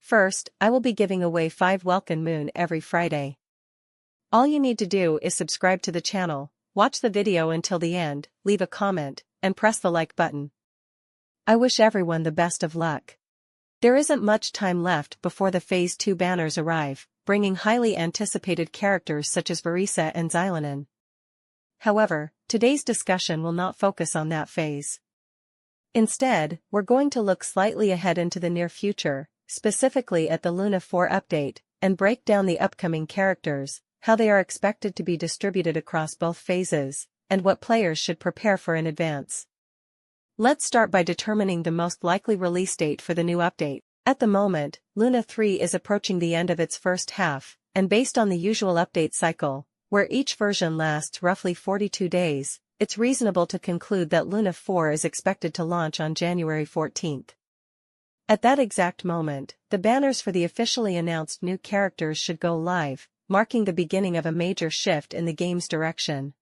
First, I will be giving away 5 Welkin Moon every Friday. All you need to do is subscribe to the channel, watch the video until the end, leave a comment, and press the like button. I wish everyone the best of luck. There isn't much time left before the Phase 2 banners arrive, bringing highly anticipated characters such as Varka and Sandrone. However, today's discussion will not focus on that phase. Instead, we're going to look slightly ahead into the near future, specifically at the Luna 4 update, and break down the upcoming characters, how they are expected to be distributed across both phases, and what players should prepare for in advance. Let's start by determining the most likely release date for the new update. At the moment, Luna 3 is approaching the end of its first half, and based on the usual update cycle, where each version lasts roughly 42 days, it's reasonable to conclude that Luna 4 is expected to launch on January 14th. At that exact moment, the banners for the officially announced new characters should go live, marking the beginning of a major shift in the game's direction.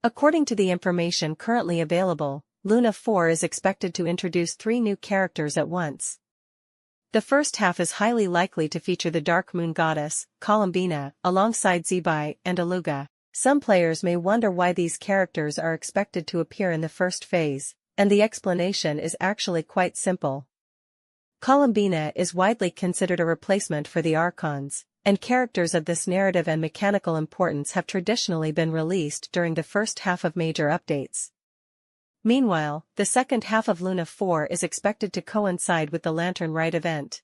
According to the information currently available, Luna 4 is expected to introduce 3 new characters at once. The first half is highly likely to feature the Dark Moon Goddess, Columbina, alongside Zebai and Aluga. Some players may wonder why these characters are expected to appear in the first phase, and the explanation is actually quite simple. Columbina is widely considered a replacement for the Archons, and characters of this narrative and mechanical importance have traditionally been released during the first half of major updates. Meanwhile, the second half of Luna 4 is expected to coincide with the Lantern Rite event.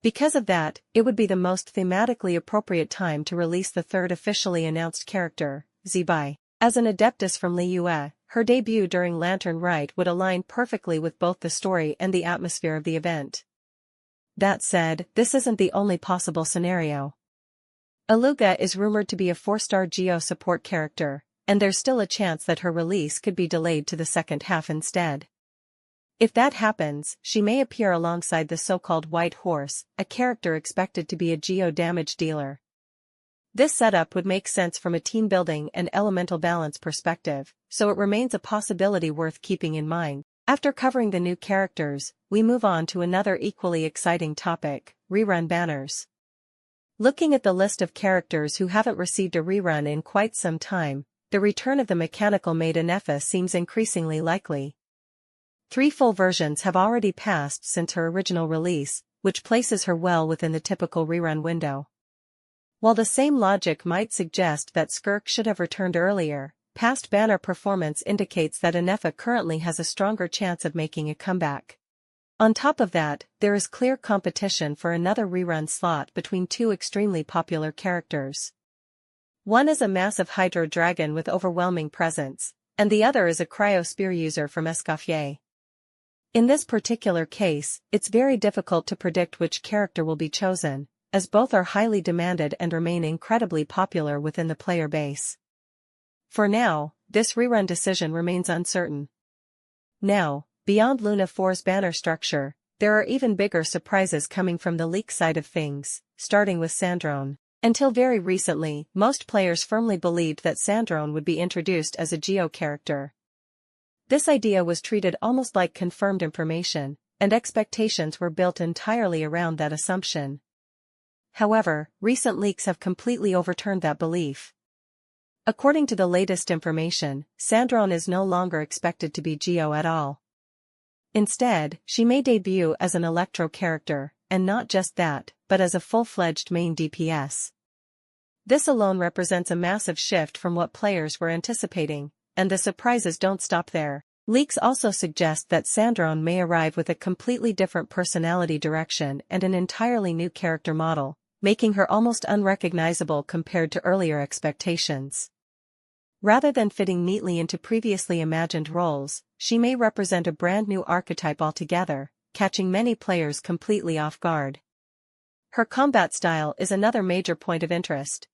Because of that, it would be the most thematically appropriate time to release the third officially announced character, Zebai. As an Adeptus from Liyue, her debut during Lantern Rite would align perfectly with both the story and the atmosphere of the event. That said, this isn't the only possible scenario. Aluga is rumored to be a 4-star Geo support character, and there's still a chance that her release could be delayed to the second half instead. If that happens, she may appear alongside the so-called White Horse, a character expected to be a Geo damage dealer. This setup would make sense from a team building and elemental balance perspective, so it remains a possibility worth keeping in mind. After covering the new characters, we move on to another equally exciting topic, rerun banners. Looking at the list of characters who haven't received a rerun in quite some time, the return of the mechanical maid Anefa seems increasingly likely. 3 full versions have already passed since her original release, which places her well within the typical rerun window. While the same logic might suggest that Skirk should have returned earlier, past banner performance indicates that Anefa currently has a stronger chance of making a comeback. On top of that, there is clear competition for another rerun slot between 2 extremely popular characters. One is a massive Hydro Dragon with overwhelming presence, and the other is a Cryo Spear user from Escoffier. In this particular case, it's very difficult to predict which character will be chosen, as both are highly demanded and remain incredibly popular within the player base. For now, this rerun decision remains uncertain. Now, beyond Luna 4's banner structure, there are even bigger surprises coming from the leak side of things, starting with Sandrone. Until very recently, most players firmly believed that Sandrone would be introduced as a Geo character. This idea was treated almost like confirmed information, and expectations were built entirely around that assumption. However, recent leaks have completely overturned that belief. According to the latest information, Sandrone is no longer expected to be Geo at all. Instead, she may debut as an Electro character, and not just that, but as a full-fledged main DPS. This alone represents a massive shift from what players were anticipating, and the surprises don't stop there. Leaks also suggest that Sandrone may arrive with a completely different personality direction and an entirely new character model, making her almost unrecognizable compared to earlier expectations. Rather than fitting neatly into previously imagined roles, she may represent a brand new archetype altogether, catching many players completely off guard. Her combat style is another major point of interest.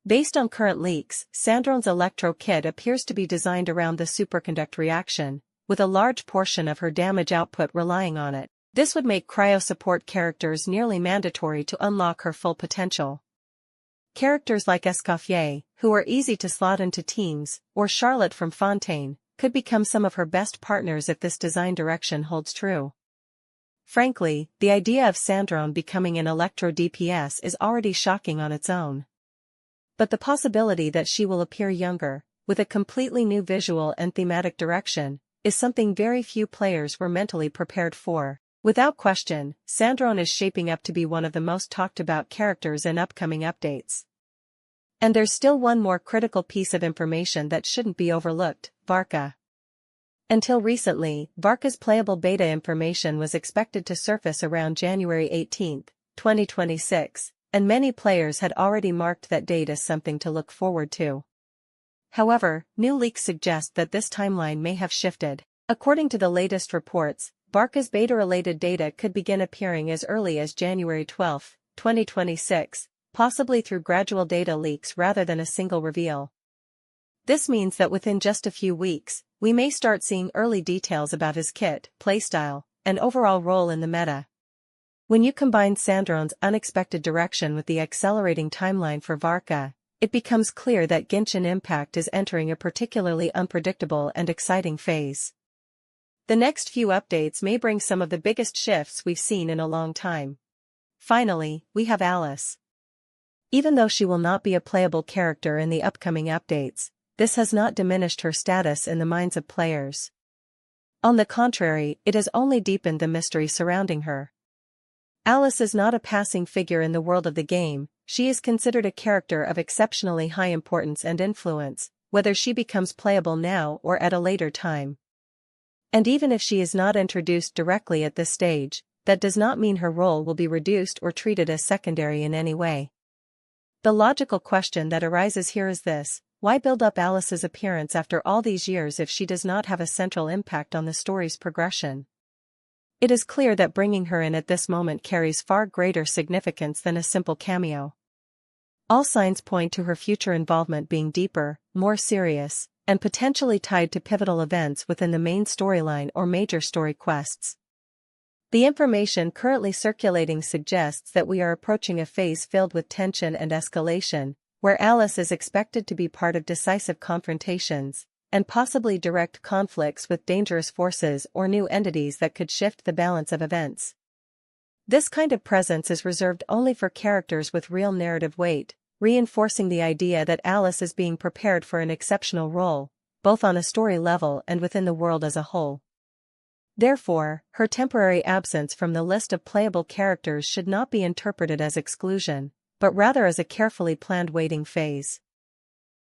Based on current leaks, Sandrone's Electro kit appears to be designed around the superconduct reaction, with a large portion of her damage output relying on it. This would make cryo support characters nearly mandatory to unlock her full potential. Characters like Escoffier, who are easy to slot into teams, or Charlotte from Fontaine, could become some of her best partners if this design direction holds true. Frankly, the idea of Sandrone becoming an electro DPS is already shocking on its own. But the possibility that she will appear younger, with a completely new visual and thematic direction, is something very few players were mentally prepared for. Without question, Sandrone is shaping up to be one of the most talked about characters in upcoming updates. And there's still one more critical piece of information that shouldn't be overlooked: Varka. Until recently, Varka's playable beta information was expected to surface around January 18, 2026, and many players had already marked that date as something to look forward to. However, new leaks suggest that this timeline may have shifted. According to the latest reports, Varka's beta-related data could begin appearing as early as January 12, 2026, possibly through gradual data leaks rather than a single reveal. This means that within just a few weeks, we may start seeing early details about his kit, playstyle, and overall role in the meta. When you combine Sandrone's unexpected direction with the accelerating timeline for Varka, it becomes clear that Genshin Impact is entering a particularly unpredictable and exciting phase. The next few updates may bring some of the biggest shifts we've seen in a long time. Finally, we have Alice. Even though she will not be a playable character in the upcoming updates, this has not diminished her status in the minds of players. On the contrary, it has only deepened the mystery surrounding her. Alice is not a passing figure in the world of the game, she is considered a character of exceptionally high importance and influence, whether she becomes playable now or at a later time. And even if she is not introduced directly at this stage, that does not mean her role will be reduced or treated as secondary in any way. The logical question that arises here is this: why build up Alice's appearance after all these years if she does not have a central impact on the story's progression? It is clear that bringing her in at this moment carries far greater significance than a simple cameo. All signs point to her future involvement being deeper, more serious, and potentially tied to pivotal events within the main storyline or major story quests. The information currently circulating suggests that we are approaching a phase filled with tension and escalation, where Alice is expected to be part of decisive confrontations, and possibly direct conflicts with dangerous forces or new entities that could shift the balance of events. This kind of presence is reserved only for characters with real narrative weight, reinforcing the idea that Alice is being prepared for an exceptional role, both on a story level and within the world as a whole. Therefore, her temporary absence from the list of playable characters should not be interpreted as exclusion, but rather as a carefully planned waiting phase.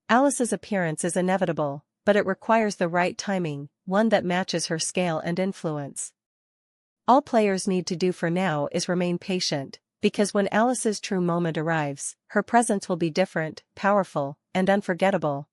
Alice's appearance is inevitable, but it requires the right timing, one that matches her scale and influence. All players need to do for now is remain patient, because when Alice's true moment arrives, her presence will be different, powerful, and unforgettable.